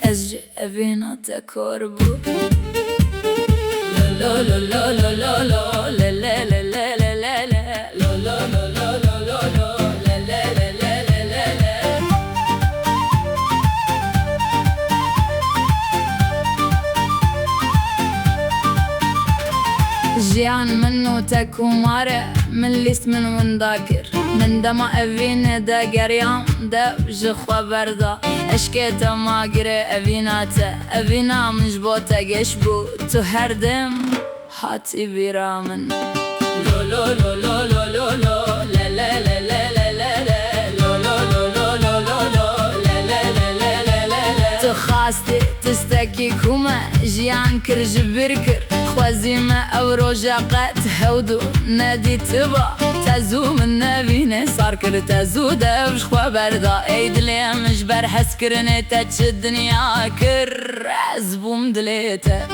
از جبینا تکربو لا لا لا لا لا لا لا لا لا لا لا لا لا لا لا لا لا جيان منو تكو مارة من ليست من ذاكر من دما أفين دا قريان دا بجخوا بردا اشكيتا ما قري أفيناتا أفينا مجبوتا قشبو تو هردم حاتي بيرامن لو لو لو لو لو لو لو لا لا لا لا لا لا لا لو لو لو لو لو لو لو لا لا لا لا لا لا لا تو خاستي تستكي كوما جيان كرج بركر خوازيمة أو روجا قد هودو نادي تبا تازو من نبيني صار كر تازو دبش خوا بردا ايد لي مجبر حس كرني تاتش الدنيا كر عزبوم دليتا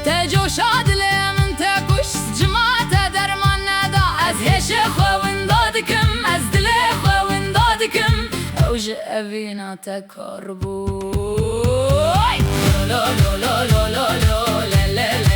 تاجو شاد لي من تاكوش جماعة درمان نادا از هيش خوا وندادكم از دلي خوا وندادكم اوج أبينا تكربو لا لا لا لا لا لا لا لا